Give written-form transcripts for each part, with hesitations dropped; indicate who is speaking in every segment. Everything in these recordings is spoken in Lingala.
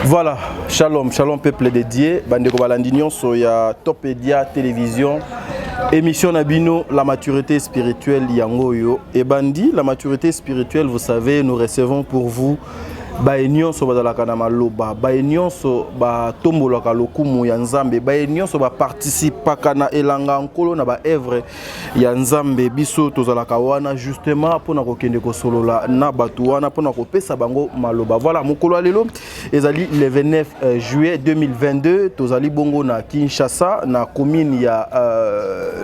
Speaker 1: Voilà, shalom, shalom peuple dédié. Bandeko balandignon soya Topedia télévision. Émission Nabino, la maturité spirituelle Yangoyo. Et bandi, la maturité spirituelle, vous savez, nous recevons pour vous baenyon so bazalaka na maloba, baenyon so ba tombolaka lokumu ya Nzambe, baenyon so ba participaka na elanga nkolo na ba œuvre ya Nzambe biso tozalaka wana justement pona kokende ko solola na batu wana pona kopesa bango maloba. Voilà, mokolo lelo ezali le 29 juillet 2022 tozali bongo na Kinshasa na commune ya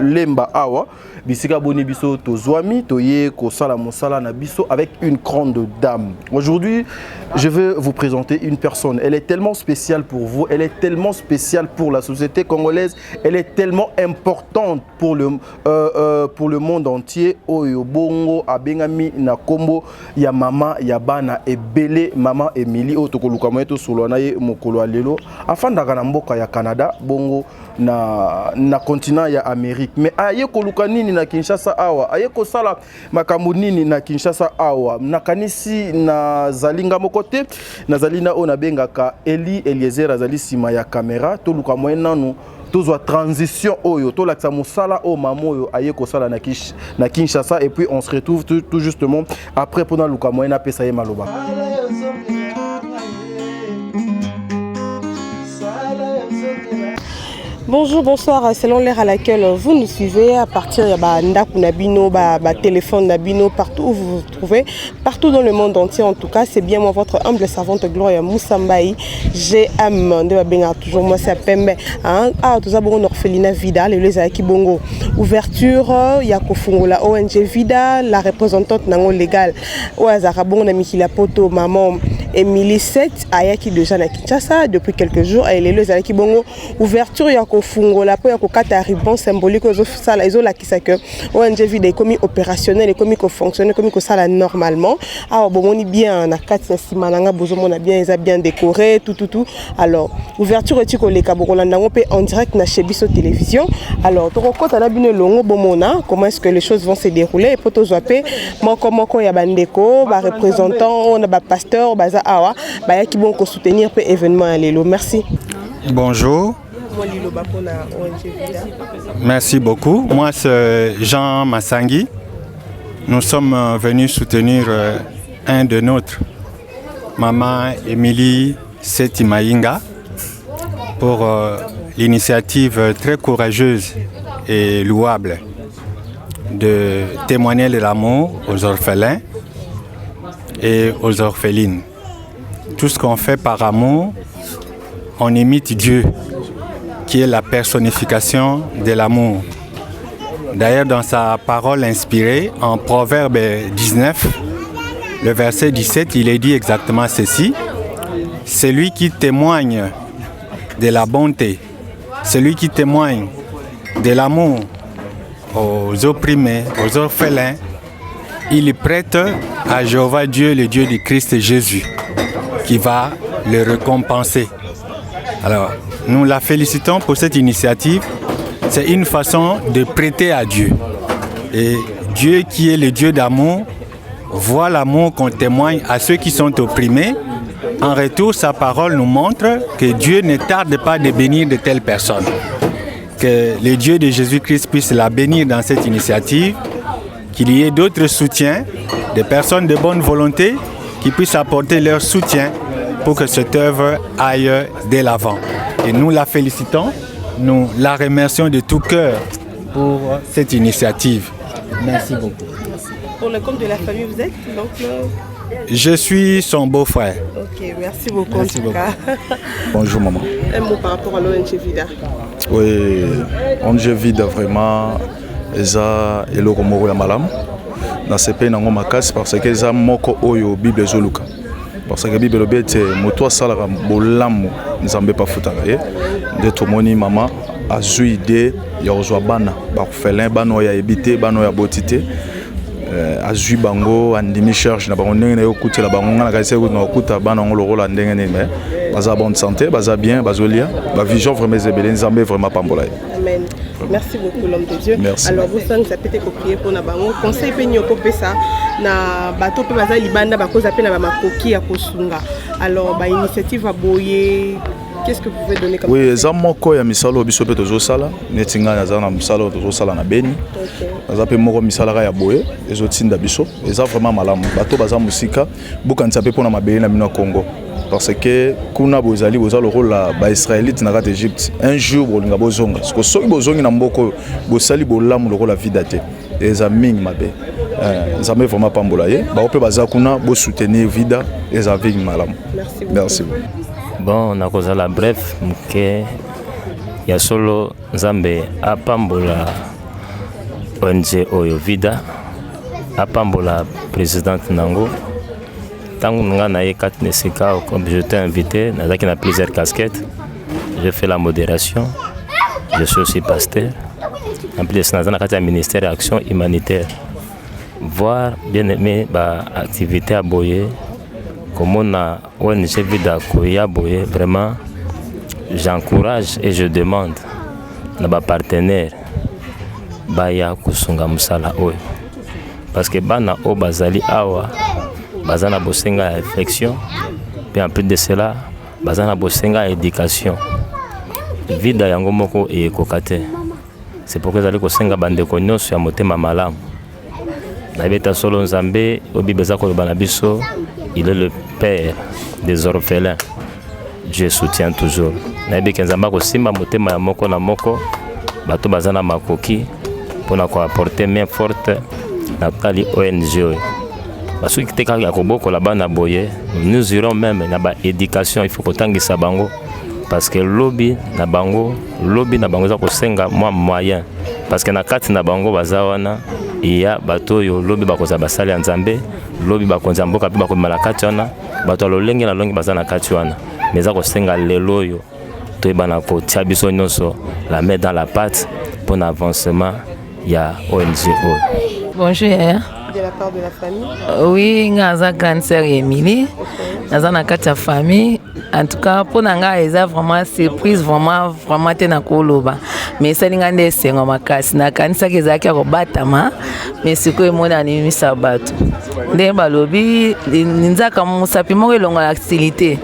Speaker 1: Lemba awa bisika boni biso tozwami toye ko sala mosala na biso avec une grande dame. Aujourd'hui, je veux vous présenter une personne. Elle est tellement spéciale pour vous, elle est tellement spéciale pour la société congolaise, elle est tellement importante pour le monde entier. Oyo bongo abengami na kombo ya mama ya bana ebele mama Emily otokoluka moeto solo na ye mokolo lelo afandaka na mboka ya Canada bongo na continent ya Amérique. Mais aye koluka nini na Kinshasa awa, aye ko sala makambo nini na Kinshasa awa, nakanisi na zalinga moko te nazali na ona bengaka Eli Eliezer azali sima ya caméra toluka moyena nu tozwa transition oyo tolakisa mosala o mamo oyo aye ko sala na Kinshasa et puis on se retrouve tout justement après pendant luka moyena pesa ye maloba.
Speaker 2: Bonjour, bonsoir, selon l'heure à laquelle vous nous suivez, à partir de Ndaku Nabino, téléphone Nabino, partout où vous vous trouvez, partout dans le monde entier en tout cas, c'est bien moi, votre humble servante Gloria Moussambaï, GM, de Babenga, toujours moi c'est Pembe, ah, tout ça, bon, orphelinat Vida, les Aaki Bongo, ouverture, Yako Fungo, la ONG Vida, la représentante Nango légale, Oazarabon, Namikila Poto, maman, Emily 7, Ayaki déjà na Kinshasa, depuis quelques jours, elle est le Aaki Bongo, ouverture, Yako Fungo, la poya ko kata ribbon symbolique aux sala iso la kisa que ONG Vida est commis opérationnel et commis fonctionner commis ko sala normalement. Ah bon on est bien na kati simananga bozo mona bien ils a bien décoré tout. Alors ouverture et tiko le kabokolanda on peut en direct na Chebiso télévision. Alors to kota na bino longo bomona comment est-ce que les choses vont se dérouler et poto zoapé moko ya bandeko ba représentant on a ba pasteur baza awa ba ya ki bon ko soutenir pe événement lelo. Merci.
Speaker 3: Bonjour. Merci beaucoup. Moi, c'est Jean Massangi. Nous sommes venus soutenir un de nôtres, Maman Emily Setimainga, pour l'initiative très courageuse et louable de témoigner de l'amour aux orphelins et aux orphelines. Tout ce qu'on fait par amour, on imite Dieu, qui est la personnification de l'amour. D'ailleurs, dans sa parole inspirée, en Proverbe 19, le verset 17, il est dit exactement ceci. Celui qui témoigne de la bonté, celui qui témoigne de l'amour aux opprimés, aux orphelins, il prête à Jéhovah Dieu, le Dieu du Christ Jésus, qui va le récompenser. Alors, nous la félicitons pour cette initiative. C'est une façon de prêter à Dieu. Et Dieu qui est le Dieu d'amour, voit l'amour qu'on témoigne à ceux qui sont opprimés. En retour, sa parole nous montre que Dieu ne tarde pas de bénir de telles personnes. Que le Dieu de Jésus-Christ puisse la bénir dans cette initiative. Qu'il y ait d'autres soutiens, des personnes de bonne volonté qui puissent apporter leur soutien pour que cette œuvre aille de l'avant. Et nous la félicitons, nous la remercions de tout cœur pour cette initiative. Merci beaucoup.
Speaker 2: Pour le compte de la famille, vous êtes donc
Speaker 3: Je suis son beau-frère.
Speaker 2: Ok, merci beaucoup.
Speaker 3: Merci beaucoup.
Speaker 1: Bonjour maman.
Speaker 2: Un mot par rapport à l'ONG Vida.
Speaker 1: Oui, ONG Vida vraiment eza eloko moko ya malamu. Na sepe nango makasi parce que eza moko oyo Bible zoluka. Parce que la Bible est moto sala bolamu nzambe pa futaka ye de tomoni mama azui idée ya ozwa bana ba orphelin bana ya ebité bana ya botité azui bango andimi charge na bango ndenge na yo kutela bango ngana kaise ko na kuta bana ngolo rola ndenge ne mais baza bonne santé baza bien bazolia ba vision vraiment zebele nzambe vraiment pambola.
Speaker 2: Amen. Merci beaucoup l'homme de Dieu.
Speaker 1: Merci.
Speaker 2: Alors vous savez ça peut être prier pour na bango conseil pe nyoko pesa na bato pe baza libanda ba koza pe na ba makoki ya kosunga. Alors ba initiative a boyer. Qu'est-ce que vous pouvez donner comme
Speaker 4: oui, ça moko ya misalo biso pe tozo sala netinga na za na misalo tozo sala na Beni. OK. Ça pe moko misala ya boye ezotinda biso. Eza vraiment malamu. Bato baza musika bukanisa pe pona mabele na mino Congo. Parce que kuna bozali bozalo rôle ba israélite na rat Égypte. Un jour bolinga bozonga. Parce que soki bozongi na mboko bosali bolamu loko la vie daté. Eza ming mabe. Ça me vraiment pambola ye. Ba ope baza kuna bo soutenir vida eza ving malamu.
Speaker 2: Merci beaucoup.
Speaker 4: Merci.
Speaker 5: Bon, na kozala bref mke ya solo Nzambe apambola ONG oyo vida apambola présidente nango tango nga na ye 4 nesika comme je t'ai invité nazaki na plusieurs casquettes. Je fais la modération, je suis aussi pasteur en plus de na kati ya ministère action humanitaire voir bien aimé ba activité à boyer. Comme on a ONG Vida Koya Boye, vraiment, j'encourage et je demande à mes partenaires Baya Kusunga Musala Oyo. Parce que Bana O Bazali Awa, Bazana Bosenga réflexion, puis en plus de cela, Bazana Bosenga éducation. Vida Yangomoko et Kokate. C'est pourquoi Zali Kosenga Bande Konyo sur Motema Malam. Nabeta Solo Nzambe, Obi Bezako Banabiso. Il est le père des orphelins. Dieu soutient toujours. Nabi Kenzamba ko simba motema ya moko na moko bato bazana makoki pour na ko apporter main forte na kali ONG. Parce que teka ya koboko la bana boye, nous irons même na ba éducation, il faut kotangisa bango parce que lobby na bango za ko senga moyen parce que na kati na bango bazawana iya bato yo lobby bakoza basali Nzambe lobi bakonza mboka pe bakomala kati wana bato lolenge na longi bazana kati wana meza ko senga lelo yo to ebana ko tia biso nyonso la mettre dans la pâte pour l'avancement ya ONG.
Speaker 6: Bonjour Yaya.
Speaker 2: De la part de la famille.
Speaker 6: Oui, ngaza grande sœur Émilie. Naza na kati ya famille. En tout cas, pour nanga eza vraiment surprise vraiment tena koloba. Mais ça ninga nde sengo makasi na kanisa kezaki ya kobatama. Mais siko emona ni misabatu. Nde balobi ninzaka musapi moko elonga activité.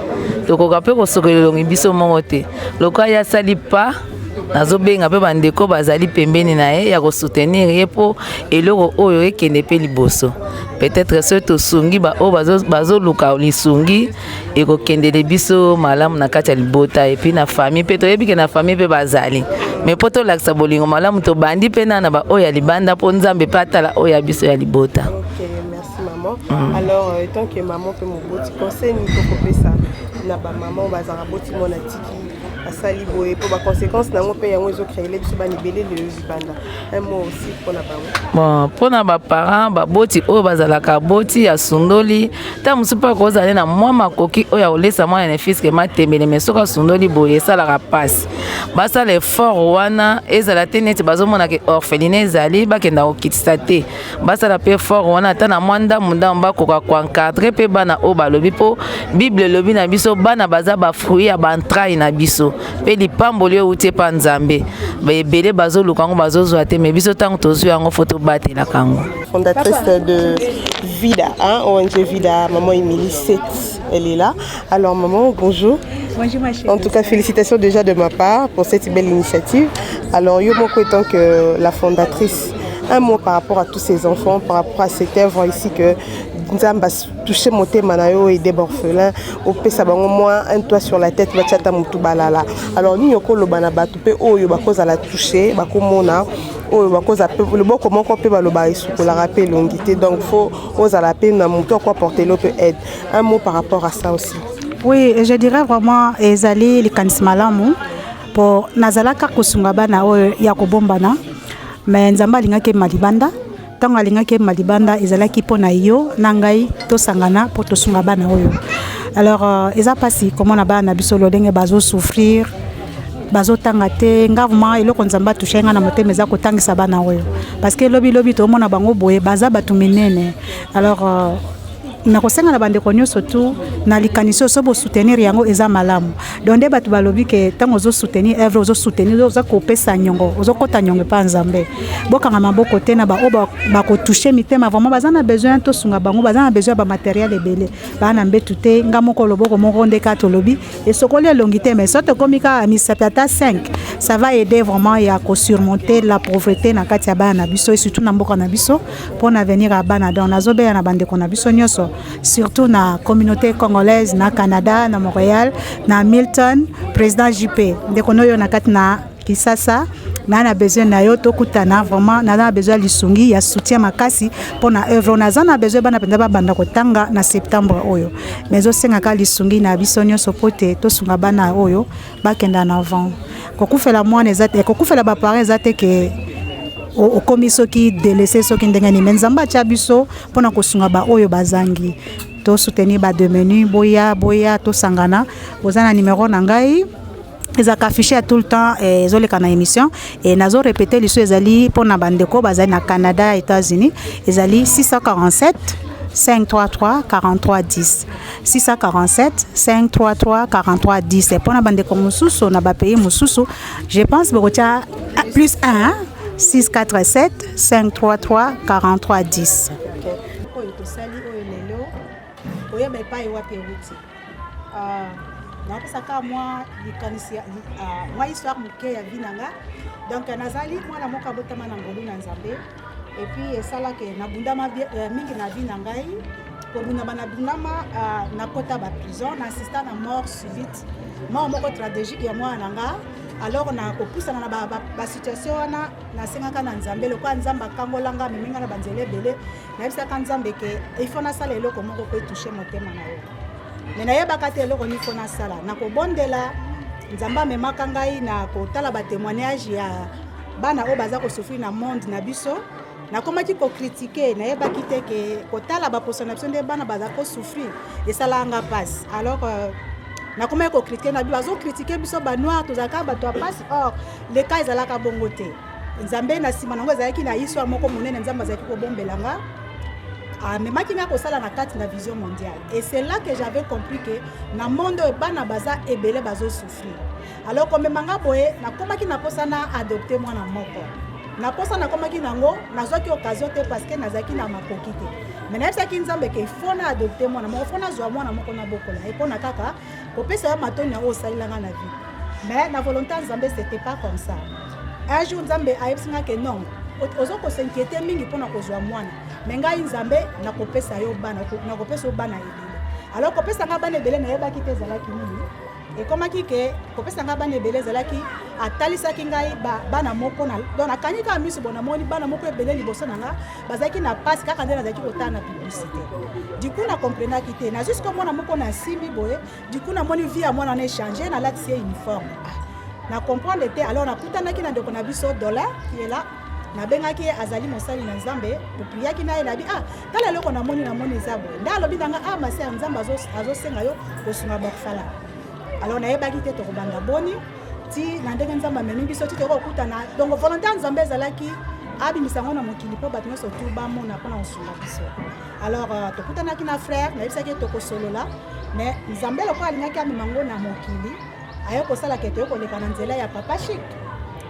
Speaker 6: Tokoka pe kosokelelongi biso moko te. Loka ya sali pa nazobenga pe bandeko bazali pembeni na ye ya ko soutenir ye po eloko oyo ekende pe liboso. Peut-être ce to sungi ba o bazo luka lisungi e ko kendele biso malamu na kati ya libota et puis na famille pe to yebike na famille pe bazali. Mais poto laksa bolingo malamu to bandi pe na ba o ya libanda po Nzambe pe atala o ya biso ya libota.
Speaker 2: OK, merci maman. Alors tant que maman peut mon boti conseil ni ko kopesa na ba maman bazara boti mona tiki asali boye pour ba conséquences na mo pe yango zo créer les biso ba libélé le libanda. Un mot aussi pour na bango.
Speaker 6: Bon, pour na ba parents ba boti o bazalaka boti ya sundoli ta musupa ko zale na mwa makoki o ya olesa mwa na fils ke matembele mais soka sundoli boye sala ka passe. Basa le fort wana ezala tenete bazomona ke orpheline ezali bakenda okitisa te. Basa la pe fort wana ta na mwanda munda mbako kwa encadrer pe bana o balobi po Bible lobi na biso bana baza ba fruit ya bantraille na biso. Pe lipamboli outé pa Nzambe. Ba ebele bazo lukango bazo zwa te mais biso tango tozu yango photo batela kango.
Speaker 2: Fondatrice de Vida, hein, ONG Vida, maman Émilie 7, elle est là. Alors maman, bonjour.
Speaker 7: Bonjour ma chérie.
Speaker 2: En tout cas, félicitations déjà de ma part pour cette belle initiative. Alors yo moko étant que la fondatrice, un mot par rapport à tous ces enfants, par rapport à cette œuvre ici que Nzamba touché moté manayo et des orphelins au pesa bango moins un toit sur la tête bachata mutu balala. Alors ni yoko lo bana batu pe oyo bakoza la toucher bakomona oyo bakoza pe le bon comment qu'on peut baloba isuko la rappel longité donc faut oza la peine na mutu quoi porter l'eau peut aide. Un mot par rapport à ça aussi.
Speaker 7: Oui, je dirais vraiment ezali les kanismalamu pour nazalaka kosunga bana oyo ya kobombana mais Nzamba lingake malibanda. Tant que malibanda ezalaki pona yo nangai to sangana pour to sunga bana oyo. Alors eza pasi comment na bana biso lolenge bazo souffrir bazo tangate ngavuma eloko Nzamba tushenga na motema za kotangisa bana oyo parce que lobi to mona bango boye baza batu minene. Alors na kosenga na bande konyo surtout na likaniso so bo soutenir yango eza malamu donc nde bato balobi ke ntango ozosoutenir œuvre ozosoutenir oza kopesa nyongo ozokota nyongo epa nzambe bokanga maboko te na baoyo bakotouche mitema vraiment baza na besoin tosunga bango baza na besoin ya bamatériel ebele baa na mbetu te nga moko loboko moko nde ka tolobi esokoli elongi te mais so tokomi kaka misapi ata 5 ça va aider vraiment ya kosurmonter la pauvreté na kati ya bana na biso et surtout na mboka na biso mpona avenir ya bana donc nazobeya na bandeko na biso nyonso surtout na communauté congolaise na Canada na Montréal na Milton président JP ndeko noyo na kati na Kisasa na besoin na yo tokutana vraiment na besoin lisungi ya soutien makasi mpona œuvre naza na besoin bana penza babanda kotanga na septembre oyo mais osengaka lisungi na biso nyonso po te tosunga bana oyo bakenda na avant kokufela mwana eza te kokufela baparent eza te ke okomi soki délaissé soki ndenge nini nzamba atia biso mpona kosunga baoyo bazangi tosoutenir bademenu boya tosangana boza na numéro na ngai ezaka affiché tout le temps ezoleka na émission et nazo répéter liso ezali mpona bandeko bazali na Canada États-Unis ezali 647 533 43 10 647 533 43 10 et mpona bandeko mosusu na bapays mosusu je pense bokotia plus 1 647 533 43 10
Speaker 8: oyo tosali oyo lelo oyeba epai wapi euti napesaka mwa likanisi mwa histoire moke ya vie nanga donc nazali mwana moko abotama na ngolu na nzambe et puis esalaka nabundama mingi na vie na ngai kobundama nabundama nakota baprison na assista na mort subite mort moko stratégique ya mwana nanga alors na kopusana na basituation wana nasengaka na nzambe lokola nzambe akangolanga meminga na banzela ebele nayebisaka nzambe ke ifo nasala eloko moko po etouche motema na yo me nayebaka te eloko nifo nasala nakobondela nzambe amemaka ngai na kotala batémoignage ya bana oyo baza kosouffrir na monde na biso nakomaki kokritike nayebaki te ke kotala baposo na biso nde bana baza kosouffrir esalanga mpasi alors nakomaki kokritike na biso bazokritike biso banoir tozalaka bato ya mpasi or leka ezalaka bongo te nzambe na nsima nango ezalaki na histoire moko monene nzambe azalaki kobombelanga amemaki nga kosala na kati na vision mondiale et c'est là que j'avais compris que na monde bana baza ebele bazosouffrir alors komemanga boye nakomaki naposa na adopter mwana moko naposa nakomaki nango nazwaki occasion te parce que nazalaki na makoki te mais nayebisaki nzambe ke ifo na adopter mwana moko fo nazwa mwana moko na bokola epona kaka kopesa yo matoni yango osalelanga na vie mais na volonté ya nzambe c'était pas comme ça un jour nzambe ayebisinga ke non ozokosinquiéter mingi mpona kozwa mwana me ngai nzambe nakopesa yo bana nakopesa yo bana ebele alors kopesa nga bana ebele nayebaki te ezalaki nini ekomaki ke kopesa nga bana ebele ezalaki atalisaki ngai bana moko donc nakangi kaka miso bo namoni bana moko ebele liboso na nga bazalaki na pasi kaka nde nazalaki kotala na publicité du coup nakomprenaki te na jusqu'au mwana moko na simbi boye du coup namoni vie ya mwana na échanger nalatisi ye uniforme na comprendre te alors nakutanaki na ndeko na biso dollar qui est là nabengaki azali mosali na nzambe opriaki na ye nabi tala eloko namoni eza boye nde alobi nanga mase ya nzambe azosenga yo kosunga bakfala alors nayebaki te tokobanda boni ti na ndenge nzambe amemi biso ti tokokutana donc volonté ya nzambe ezalaki abimisa ngo na mokili mpo bato nyonso tu bamona mpona kosunga biso alors tokutanaki na frère nayebisaki tokosolola mais nzambe lokola alingaki amema ngo na mokili aye kosalaka toyo koleka na nzela ya papa chic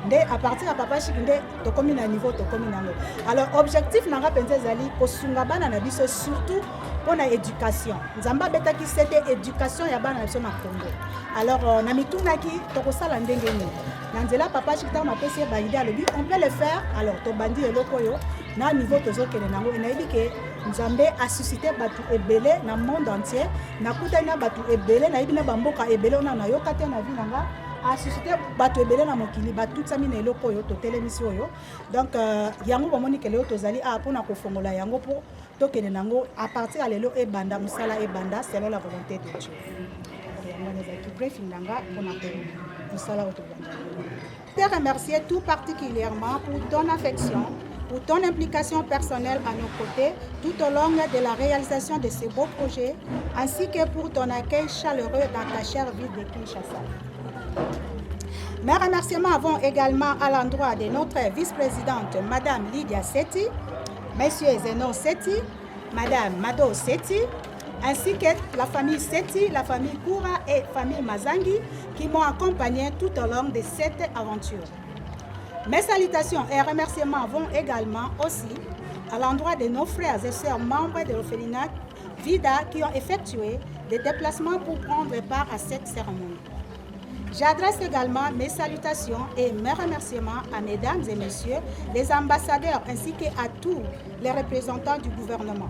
Speaker 8: nde à partir ya papa chic nde tokomi na niveau tokomi nango alors objectif nanga mpenza ezali kosunga bana na biso surtout mpona éducation nzambe abetaki sete éducation ya bana na biso na Congo alors na mitunaki tokosala ndenge nini na nzela papa chic ntango napesi ye baide alobi on peut le faire alors tobandi eloko oyo na niveau tozokende nango enayebi ke nzambe asuscité bato ebele na monde entier nakutani na bato ebele nayebi na bamboka ebele ona nayoka te na vi nanga asuscité bato ebele na mokili batutisami na eloko oyo totelemisi oyo donc yango bomoni ke lelo tozali mpona kofongola yango mpo tokende nango à partir ya lelo ebanda mosala ebanda selon la volonté de Dieu yango ezalaki briefing nanga mpona mosala oyo tobanda te remercier tout particulièrement pour ton affection, pour ton implication personnelle à nos côtés tout au long de la réalisation de ces beaux projets, ainsi que pour ton accueil chaleureux dans ta chère ville de Kinshasa. Mes remerciements vont également à l'endroit de notre vice-présidente, Madame Lydia Seti, Monsieur Zeno Seti, Madame Mado Seti, ainsi que la famille Seti, la famille Koura et la famille Mazangi qui m'ont accompagné tout au long de cette aventure. Mes salutations et remerciements vont également aussi à l'endroit de nos frères et sœurs membres de l'orphelinat Vida qui ont effectué des déplacements pour prendre part à cette cérémonie. J'adresse également mes salutations et mes remerciements à mesdames et messieurs les ambassadeurs ainsi qu'à tous les représentants du gouvernement.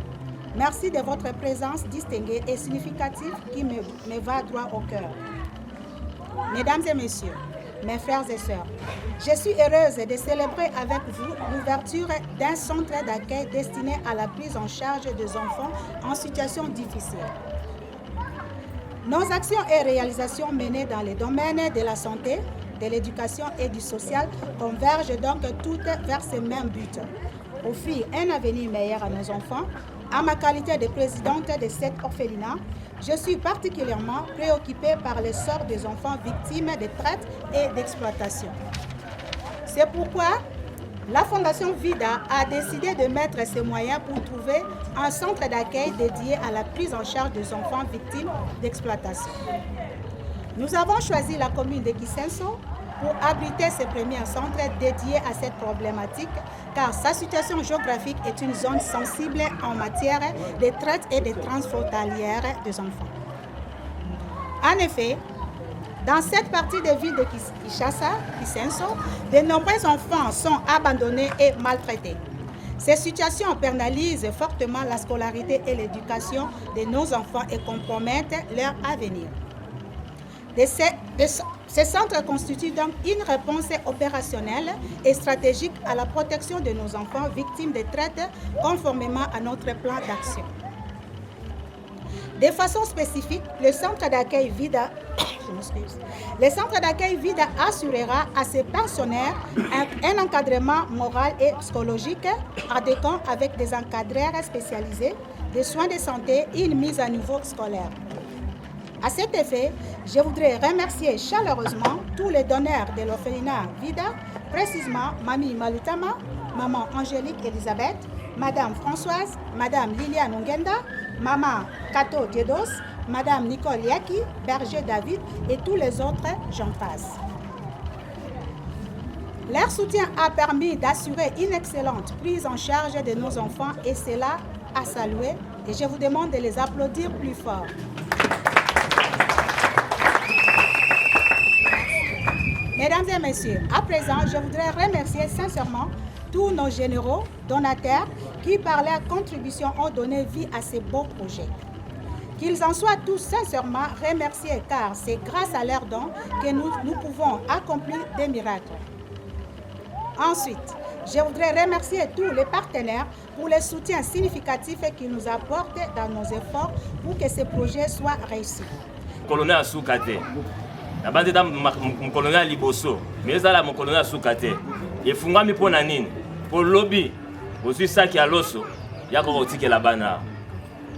Speaker 8: Merci de votre présence distinguée et significative qui me va droit au cœur. Mesdames et messieurs, mes frères et sœurs, je suis heureuse de célébrer avec vous l'ouverture d'un centre d'accueil destiné à la prise en charge des enfants en situation difficile. Nos actions et réalisations menées dans les domaines de la santé, de l'éducation et du social convergent donc toutes vers ce même but. Offrir un avenir meilleur à nos enfants. À ma qualité de présidente de cet orphelinat, je suis particulièrement préoccupée par le sort des enfants victimes de traite et d'exploitation. C'est pourquoi la Fondation Vida a décidé de mettre ses moyens pour trouver un centre d'accueil dédié à la prise en charge des enfants victimes d'exploitation. Nous avons choisi la commune de Kisenso pour abriter ce premier centre dédié à cette problématique, car sa situation géographique est une zone sensible en matière de traite et de transfrontalière des enfants. En effet, dans cette partie de ville de Kisenso, de nombreux enfants sont abandonnés et maltraités. Ces situations pénalisent fortement la scolarité et l'éducation de nos enfants et compromettent leur avenir. Ces centres constituent donc une réponse opérationnelle et stratégique à la protection de nos enfants victimes de traite conformément à notre plan d'action. De façon spécifique, le centre d'accueil Vida, assurera à ses pensionnaires un encadrement moral et psychologique adéquat avec des encadreurs spécialisés, des soins de santé et une mise à niveau scolaire. À cet effet, je voudrais remercier chaleureusement tous les donneurs de l'orphelinat Vida, précisément Mamie Malutama, Maman Angélique Elisabeth, Madame Françoise, Madame Liliane Ongenda, Maman Kato Diedos, Madame Nicole Yaki, Berger David et tous les autres, j'en passe. Leur soutien a permis d'assurer une excellente prise en charge de nos enfants et c'est là à saluer et je vous demande de les applaudir plus fort. Mesdames et messieurs, à présent, je voudrais remercier sincèrement tous nos généraux, donateurs, qui par leur contribution ont donné vie à ces beaux projets. Qu'ils en soient tous sincèrement remerciés car c'est grâce à leurs dons que nous pouvons accomplir des miracles. Ensuite, je voudrais remercier tous les partenaires pour le soutien significatif qu'ils nous apportent dans nos efforts pour que ces projets soient réussis.
Speaker 5: Colonel Assoukate. Na bande da mon colonel Liboso, mais ça là mon colonel Assoukate. Et fungami pona nini? Pour lobby, aussi ça qui a l'osso, ya ko otike la bana.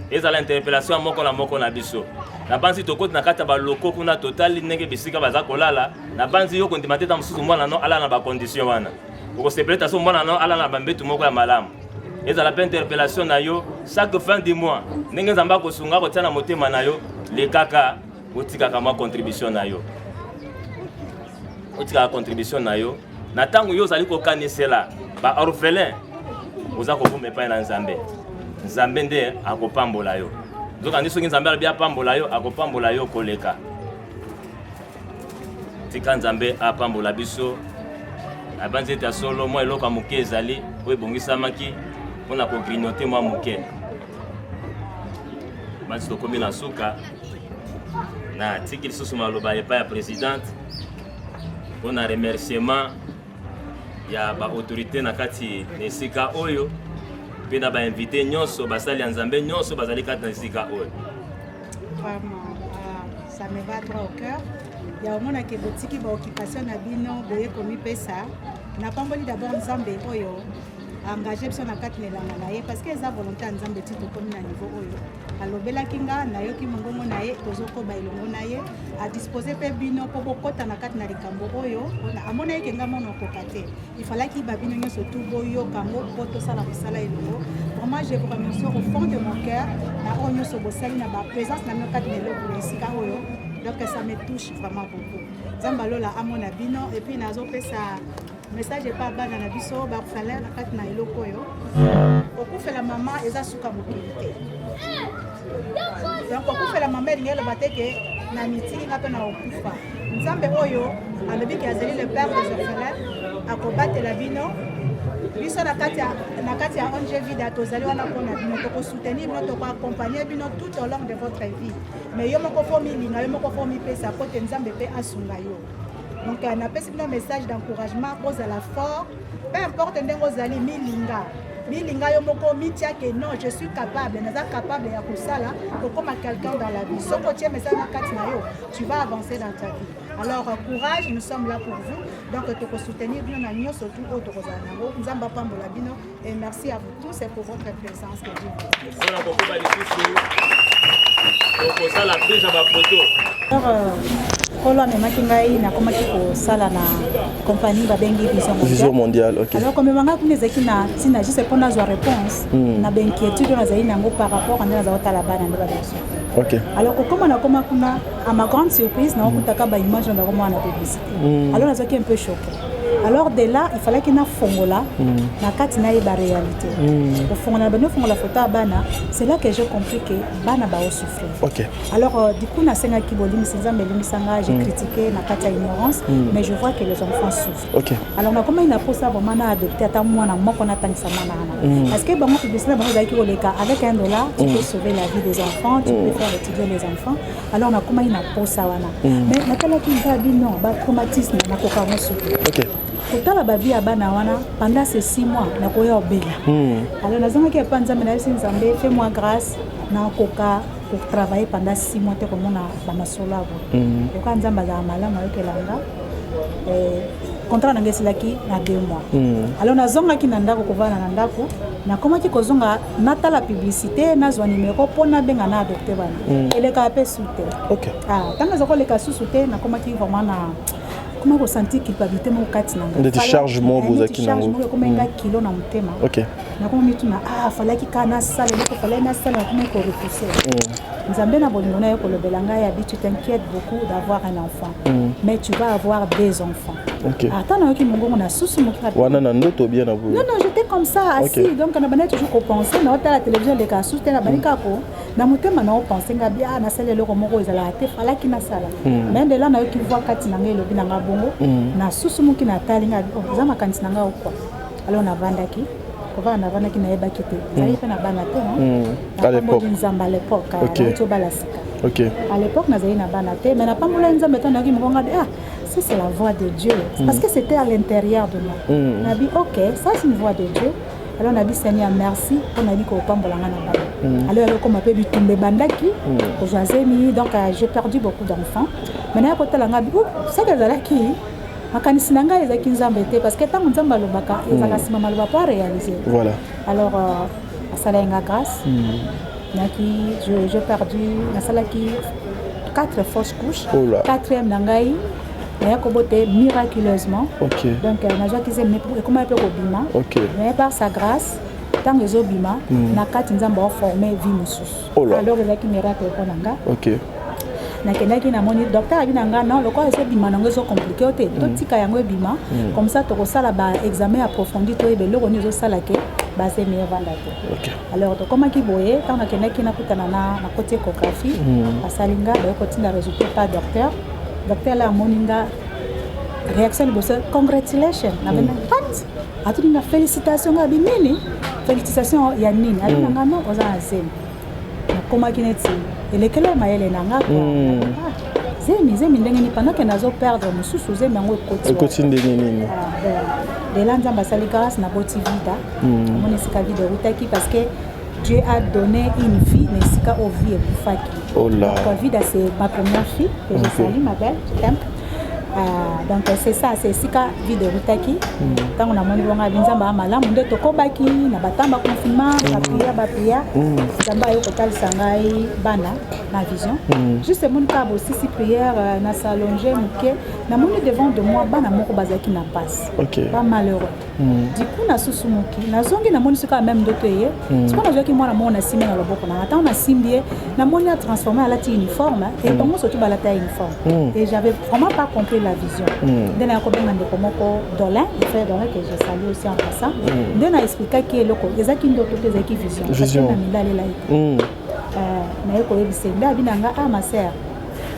Speaker 5: Et ça l'interpellation moko na biso. Na banzi to côté na kata ba loko kuna total nenge bisika baza kolala, na banzi yo kondimate ta mususu mwana no ala na ba condition wana. Ko se preta so mwana no ala na bambetu moko ya malamu. Et ça la interpellation na yo chaque fin du mois. Nenge zamba ko sunga ko tana motema na yo, le kaka otika kama contribution na yo. Otika contribution na yo. Na tango yo zali ko kanisela ba orphelin. Oza ko bome pa na Nzambe. Nzambe nde akopambola yo. Zoka ndiso Nzambe alibia pambola yo akopambola yo koleka. Tika Nzambe apambola biso. Abanze ta solo mo eloka muke ezali o ebongisa maki pona ko grignoter mo muke. Banzi to komi na suka. Na tiki lisusu maloba epa ya présidente. On a remerciement ya ba autorité na kati nesika oyo pe na ba invité nyonso basali Nzambe nyonso bazali kati nesika oyo.
Speaker 8: Vraiment, ça me va droit au cœur. Il y a au moins que botiki ba occupation na bino boye komi pesa na pamboli d'abord Nzambe oyo engagé biso na kati nelanga na ye parce que eza volonté ya nzambe ti tokomi na niveau oyo alobelaki nga nayoki mongongo na ye tozokoba elongo na ye adispose mpe bino mpo bokɔta na kati na likambo oyo amona yeke nga mona okoka te ifalaki babino nyonso tu boyoka ngo mpo tosala mosala elongo vraiment je vous remercie au fond de mon cœur na oyo nyonso bosali na baprésence na bino kati na eloko na esika oyo donc ça me touche vraiment beaucoup nzambe alola amona bino et puis nazopesa message epa bana na biso bakufala na kati na eloko oyo okufela mama eza suka mokili te donc okufela mama elingi eloba te ke na mitilinga mpe na okufa nzambe oyo alobi ke azali le père des orphelins akobatela bino biso na kati ya ONG Vida tozali wana mpona bino tokosoutenir bino tokoaccompagner bino tout au long de votre vie mais yo moko fo milinga yo moko fo mipesa po te nzambe mpe asunga yo donc napesi bino message d'encouragement ozala fort peu importe ndenge ozali milinga yo moko mitiake non je suis capable naza capable ya kosala kokoma quelqu'un dans la vie soko otie message na kati na yo tu vas avancer dans ta vie alors courage nous sommes là pour vous donc tokosoutenir bino na nyonso tu oyo tokozala nango nzambe apambola bino et merci à vous tous et pour votre présence que Dieu
Speaker 9: okosala prise ya bafoto
Speaker 7: kolo amemaki ngai nakomaki kosala na compagnie babengi Vision Mondiale.
Speaker 1: Okay.
Speaker 7: Alors komemanga kuna ezalaki na ntina juste mpo nazwa réponse na bainquiétude oyo nazali nango par rapport ande naza kotala bana nde babiso.
Speaker 1: Okay.
Speaker 7: Alors kokoma nakoma kuna à ma grande surprise naokutaka baimage oyo ndakomona na publicité. Alors nazwaki un peu choqué. Alors de là il fallait qu'il na fongola na kati na yeba réalité. Au fongola bano fongola photo ya bana c'est là que j'ai compris que bana ba souffrir.
Speaker 1: OK.
Speaker 7: Alors du coup na senga ki bolimi nzambe limisanga j'ai critiqué na kati ya ignorance mais je vois que les enfants souffrent.
Speaker 1: OK.
Speaker 7: Alors na comment il a posé vraiment na adopter ata mwana moko na tangisa mana. Parce que bango publicité bango zaki koleka avec $1 tu peux sauver la vie des enfants, tu peux faire étudier les enfants. Alors na comment il a posé wana. Mais na kala ki babi non ba traumatisme na koka mosu.
Speaker 1: OK.
Speaker 7: Kotala ba vie abana wana pendant ces 6 mois na koya obela. Alors nazanga ki panza mena nzambe fais-moi grâce na koka pour travailler pendant 6 mois te komona ba masolo abo. Et quand nzamba za malama yokelanga contrat na ngesilaki na 2 mois. Alors nazonga ki na ndako kovana na ndako na komaki kozonga natala publicité nazwa numéro pona benga na adopter bana. Eleka pe soute.
Speaker 1: OK.
Speaker 7: Tanga zoko leka soute na komaki vraiment na comment vous sentez culpabilité mon kati nanga
Speaker 1: de déchargement vous aki nango
Speaker 7: comme un kilo na mutema
Speaker 1: OK
Speaker 7: na comme mituna fallait ki kana sala leko fallait na sala comme ko repousser nzambe na bolingo na yoko lobelanga ya bi tu t'inquiètes beaucoup d'avoir un enfant mais tu vas avoir des enfants
Speaker 1: OK
Speaker 7: attends na yoki mongo na susu mo
Speaker 1: wana na ndoto bien na vous
Speaker 7: non j'étais comme ça assis donc na bana toujours penser na la télévision de ka susu na banika ko na mutema na penser nga bien na sala leko moko ezala te fallait ki na sala mais de là na yoki voir kati nanga elobi nanga na susu muki na talinga za makanisi nanga okwa alors na vandaki kova na vandaki na yebaki te zali pe na bana te non
Speaker 1: à l'époque
Speaker 7: nzamba à l'époque to balasika
Speaker 1: OK
Speaker 7: à l'époque na zali na bana te mais na pambola nzamba to na ki monga ça c'est la voix de Dieu parce que c'était à l'intérieur de moi na bi OK ça c'est une voix de Dieu alors na bi Seigneur merci pour na bi ko pambola na bana alors comme appelle bitumbe bandaki ko jazemi donc j'ai perdu beaucoup d'enfants maintenant ko tala ngabi ça que zalaki makanisi nanga ezaki nzambe te parce que tant nzamba lobaka ezaka sima maloba pas réaliser
Speaker 1: voilà
Speaker 7: alors asala nga grâce naki j'ai perdu na sala ki 4 fausses couches 4e nangai na kobote miraculeusement
Speaker 1: OK
Speaker 7: donc na joie qui c'est mais comment peut kobima
Speaker 1: OK
Speaker 7: mais par sa grâce tant les obima na kati nzamba formé vie mususu alors ezaki miracle pour nanga
Speaker 1: OK
Speaker 7: na kendaki na moni docteur abinanga non le quoi c'est bima nango so compliqué ote to tika yango bima comme ça to kosala ba examen approfondi to ebe loko nizo sala ke ba c'est mieux vanda te
Speaker 1: OK
Speaker 7: alors to comment ki boye tant na kendaki na kutana na côté échographie asalinga ba kotinda résultat par docteur la moninga réaction de bosse congratulations na bena pat atuninga félicitations ga binini félicitations ya nini abinanga no oza azem na koma kineti elekelo mayele nanga zemi ndenge ni pendant que nazo perdre mususu zemi yango
Speaker 1: ekoti ndenge nini
Speaker 7: de là nzamba sali grâce na boti vida mon esika vida utaki parce que Dieu a donné une vie nesika au vie et bufaki
Speaker 1: oh là
Speaker 7: la vie c'est ma première fille que je salue ma belle je t'aime
Speaker 8: Donc c'est ça, c'est sika vie de Rutaki. Tant on a moni bonga binzamba malamu nde tokobaki na batamba confinement ba priya zamba yo total sangai bana na vision. Juste mon cas aussi si prière na s'allonger muke na moni devant de moi bana moko bazaki na passe. Pas malheureux. Du coup na susumuki na zongi na moni sika même dotoye. C'est pas na ki moi na mona simé na loboko na ata na simbie na moni a transformé à la uniforme et donc surtout ba la taille uniforme. Et j'avais vraiment pas compris la vision. Dena yakobenga ndeko moko Dolin, le frère Dolin que je salue aussi en passant. Dena expliquer qui est loko, ezaki ndoto te ezaki vision. Na milale la iko. Na yeko yebise nda binanga ma sœur.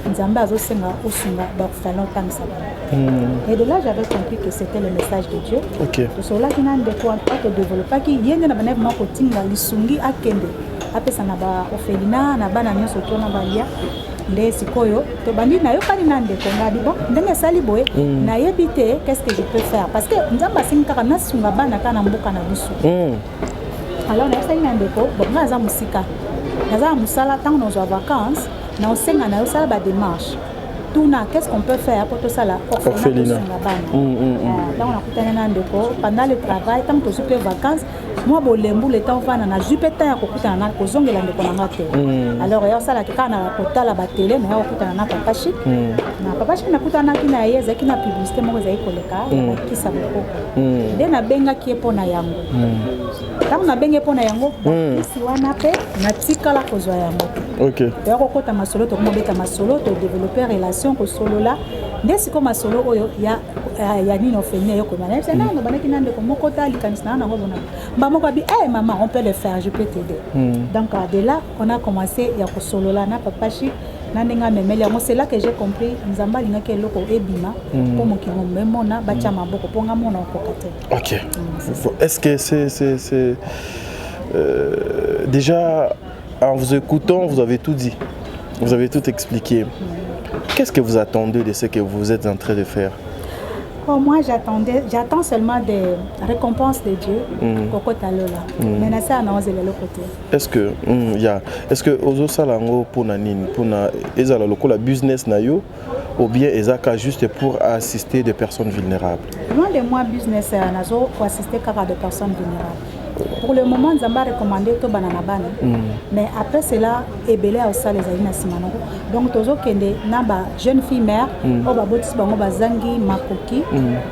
Speaker 8: Nzamba azosenga osunga ba kufala otangisa ba. Et de là j'avais compris que c'était le message de Dieu. De cela qui n'a ndeko pas te développer qui yende na bana moko tinga lisungi akende. Apesa na ba ofelina na bana nyoso tona balia. Les sikoyo to bandi na yo kali na ndeko ngadi bon ndenge sali boye na yebite qu'est-ce que je peux faire parce que nzamba sinka na sunga bana kana mboka na biso alors na sali na ndeko bon ngaza musika ngaza musala tant nos vacances na osenga na yo sala ba démarche tuna qu'est-ce qu'on peut faire pour tout ça là orphelinat là on a kutana na ndeko pendant le travail tant que je peux vacances moi bolembu le temps fana na jupeta ya kokutana na kozongela ndeko na ngate alors ya sala kana kotala ba télé na kokutana na papa chic na papa chic na kutana kina yeza kina publicité moko za ikoleka ya kisa boko de na benga kiepo na yango tant na benga po na yango si wana pe na tikala kozwa yango ya kokota masolo to mobeta masolo to développer relation ko solo la ndesi ko masolo oyo ya nino fene yo ko na c'est non banaki nande ko mokota likanisa na ngo bona mba bi maman on peut le faire je peux t'aider donc de là on a commencé ya ko solo la na papa chic na ndenga memele ngo c'est là que j'ai compris nzamba linga ke loko ebima pour mo kingo memona bacha maboko ponga mona ko kate.
Speaker 1: Est-ce que c'est déjà en vous écoutant vous avez tout dit, vous avez tout expliqué. Qu'est-ce que vous attendez de ce que vous êtes en train de faire?
Speaker 8: Moi j'attends seulement des récompenses de Dieu. Mais ça n'a pas le côté.
Speaker 1: Est-ce que ozo salango pour nanine pour na ezala lokola business na yo ou bien ezaka juste pour assister des personnes vulnérables?
Speaker 8: Loin de moi business nazo pour assister car des personnes vulnérables. Pour le moment, nous avons recommandé tout banana bana. Mais après cela, ebele a aussi les aïna simano. Donc tozo kende naba jeune fille mère, oba botis bango bazangi makoki,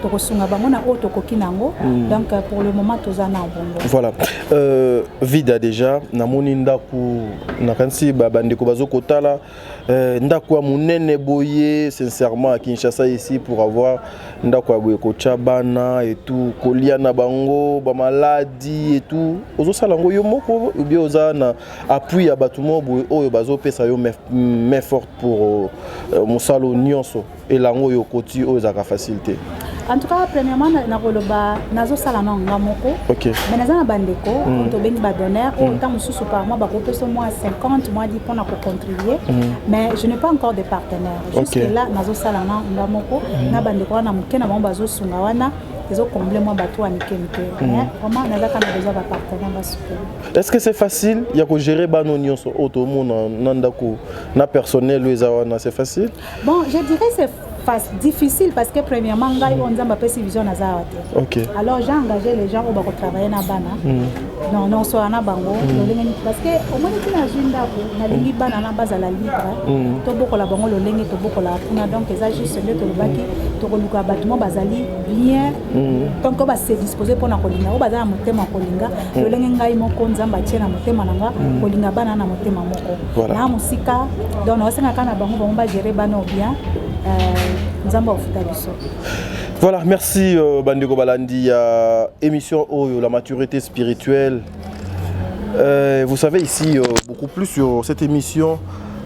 Speaker 8: toko sunga bango na o toko kinango. Donc pour le moment toza na bongo.
Speaker 1: Voilà. Vida déjà na moni ndaku na kansi babandeko bazo kotala ndaku ya munene boye sincèrement à Kinshasa ici pour avoir ndaku ya boye ko chabana et tout kolia na bango ba maladie et tout ozo salango yo moko ou bien oza na appui ya batumo boye oyo bazo pesa yo main forte pour mosalo nyonso et lango yo koti oyo za facilité.
Speaker 8: En tout cas, premièrement, nazo salana ngamoko. Mais naza bandeko, to bengi ba donneur, autant mususu par mois ba groupe so moi 50 mois dit pour na contribuer. Mais je n'ai pas encore de partenaires. Jusque là nazo salana ngamoko, na bandeko na mukena ba bazo sunga wana. Vraiment,
Speaker 1: est-ce que c'est facile? Il y a que gérer banonion sur automono na personnel c'est facile?
Speaker 8: Bon, je dirais c'est difficile parce que premièrement on a pas vision na alors j'ai engagé les gens pour travailler na bana. Non so na bango parce que au moins qui na jinda ko na lingi bana na base à la libre to boko la bango lolenge to boko la kuna donc ça juste de to baki to luka batiment bazali bien donc on va se disposer pour na kolinga o bazala motema kolinga lolenge ngai moko nzamba tiena motema nanga kolinga bana na motema moko na musika donc on senga kana bango ba gérer bana bien nzamba ofuta biso.
Speaker 1: Voilà, merci Bandeko Balandi, émission la maturité spirituelle. Vous savez ici beaucoup plus sur cette émission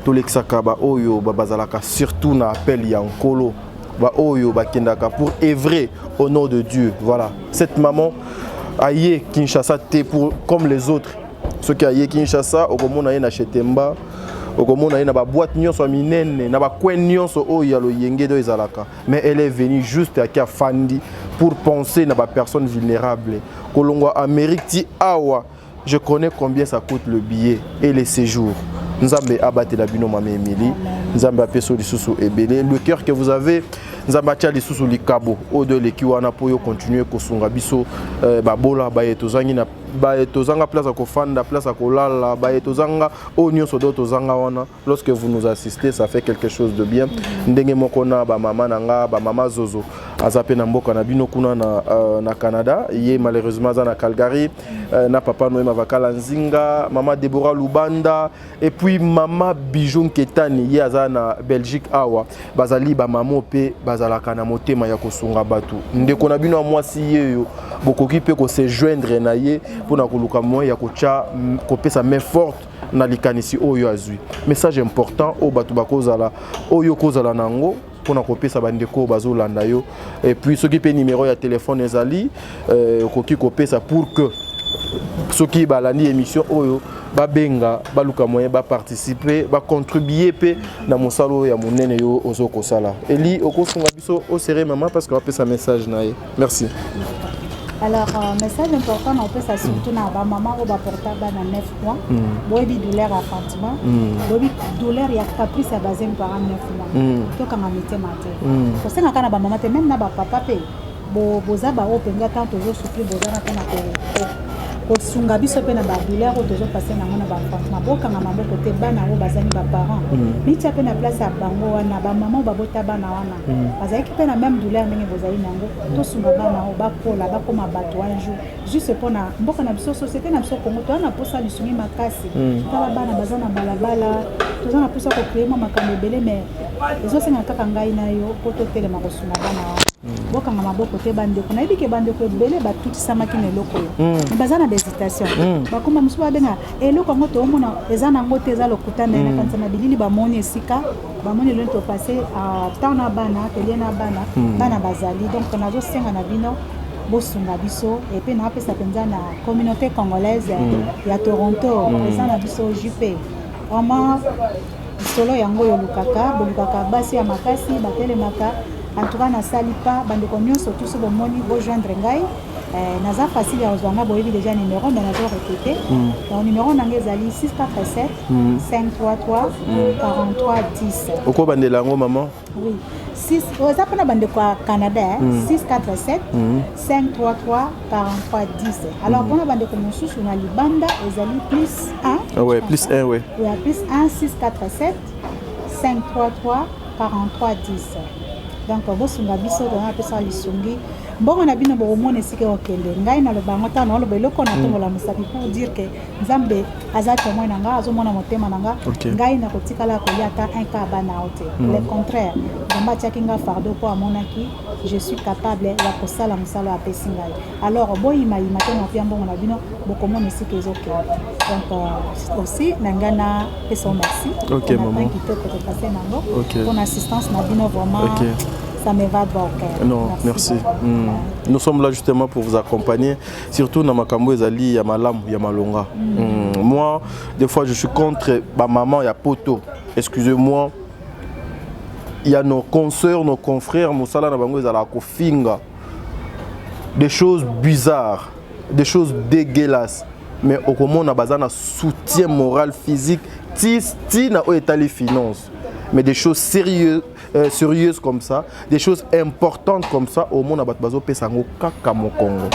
Speaker 1: Tolexakaba Oyo Babazalaka surtout na appel Yankolo ba Oyo Bakendaka pour œuvrer au nom de Dieu. Voilà, cette maman aïe Kinshasa pour comme les autres. Ceux qui aïe Kinshasa au comment na Chetemba mais elle est venue juste à Fandi pour penser à personnes vulnérables. Kolongo Amérique ti awa, je connais combien ça coûte le billet et les séjours. Nzambe abate la bino mame Emily, Nzambe apeso lisusu ebele. Le cœur que vous avez nzambe atia lisusu likabo o de leki wana po yo continuer kosunga biso babola baye tozangi na baye tozanga place à kofanda place à kolala baye tozanga o nyonso do tozanga wana lorsque vous nous assistez ça fait quelque chose de bien ndenge moko na ba mama nanga ba mama Zozo azape na mboka na bino kuna na Canada ye malheureusement za na Calgary na papa Noema Vakala Nzinga mama Deborah Lubanda et puis mama Bijou Ketani ye aza na Belgique awa bazali ba mama pe bazalaka na motema ya kosunga batu ndeko na bino mwasi yeyo bokoki pe ko se joindre na ye pour na koluka moya ya kocha kopesa main forte na likanisi oyo azui message important o batu bakozala oyo kozala nango pour na kopesa bandeko bazolanda yo et puis ceux qui pe numéro ya téléphone ezali koki kopesa pour que ceux qui balani émission oyo babenga baluka moyen ba participer ba contribuer pe na mosalo ya monene yo ozoko sala Eli okosunga biso au serré maman parce que va pesa message na ye merci.
Speaker 8: Alors, message important, on peut ça surtout dans la maman au portable dans 9 mois. Bobi douleur appartement. Bobi douleur il y a caprice à baser par 9 mois. Donc quand on était maté. Parce que quand on a maman même na papa pe boza ba openga tant toujours souffrir boza na kana kosunga biso pe na ba douleur toujours passer na mona ba appartement. Boka na mambo côté bana o bazani ba parents. Ni tia pe na place à bango wana ba maman ba bota bana wana. Bazaki pe na même douleur ndenge bozali nango. To sunga bana o ba kola ba koma bato un jour. Juste pour na mboka na biso société na biso Congo to na posa lisungi makasi. Kala bana bazana balabala. Toza na posa ko créer mo makambo belé mais ezo senga kaka ngai na yo poto tele makosunga bana wana. Boka na maboko te bandeko na yebike bandeko belé ba tout samaki na loko yo. Bazana d'hésitation. Ba koma musu ba benga eloko ngo to omona eza na ngote eza lokuta na na kanza na bilili ba moni esika ba moni le to passer à temps na bana tele na bana bana bazali donc nazo senga na bino bosunga biso et puis na pesa penza na communauté congolaise ya Toronto eza na biso JP vraiment solo yango yo lukaka basi ya makasi batelemaka en tout cas na salipa bandeko nyonso tous bomoni rejoindre ngai naza facile ya ozwanga boyebi déjà numéro mais nazo répéter donc numéro nanga ezali 647 533 43 10
Speaker 1: oko bandela ngo maman
Speaker 8: oui 6 oza pona bandeko à Canada 647 533 43 10 alors pona bandeko mosusu na libanda ezali plus 1
Speaker 1: ouais plus 1 ouais
Speaker 8: oui plus 1 647 533 43 10 donc bosunga biso dans pesa lisungi mbongo na bino bomone sike okende ngai na lobango ta na lobe loko na tongola musapi pour dire que nzambe azata moi na nga azomona motema na nga ngai na kotikala ko yata un ka bana ote le contraire nzambe tiaki nga fardeau po amonaki je suis capable ya kosala musala ya pesi ngai alors boyima te na pia mbongo na bino bokomona sike ezokende donc aussi nangana pesa merci
Speaker 1: maman
Speaker 8: qui peut passer nango pour assistance na bino vraiment ça me va droit au cœur.
Speaker 1: Non, merci. Nous sommes là justement pour vous accompagner, surtout dans ma cambo ezali ya malamu ya malonga. Moi, des fois je suis contre ma maman ya poto. Excusez-moi. Il y a nos consoeurs, nos confrères, musala na bango ezala ko finga. Des choses bizarres, des choses dégueulasses. Mais au comment on a besoin d'un soutien moral, physique, ti na o etali finance. Mais des choses sérieuses comme ça, des choses importantes comme ça, au monde a bazo pesango kaka mo Congo.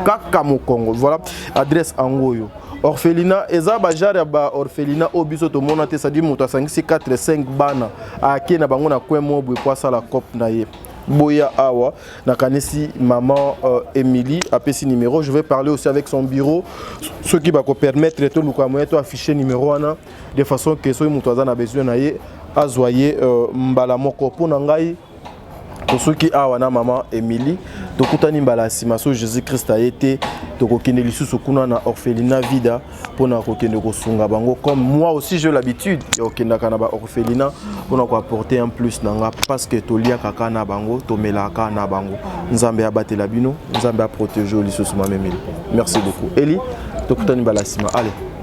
Speaker 1: Kaka mo Congo. Voilà, adresse Angoyo. Orphelinat, eza bajara ba orphelinat obiso to mona te sadi moto 4 5 bana ake na bango na kwemo bwe kwa sala cop na ye. Boya awa na kanisi maman Émilie apesi numéro, je vais parler aussi avec son bureau ce qui va permettre to luka moyen to afficher numéro ana de façon que so moto azana besoin na ye azoyer mbala moko pona ngai pour ceux qui awa na maman Émilie to kutani mbala sima so Jésus Christ a été to kokende lisusu kuna na orphelinat vida pona kokende kosunga bango comme moi aussi j'ai l'habitude okenda kana ba orphelinat pona ko apporter un plus nanga parce que to lia kaka na bango to melaka na bango nzambe abatela bino nzambe a protéger lisusu mama Émilie merci beaucoup Eli to kutani mbala sima allez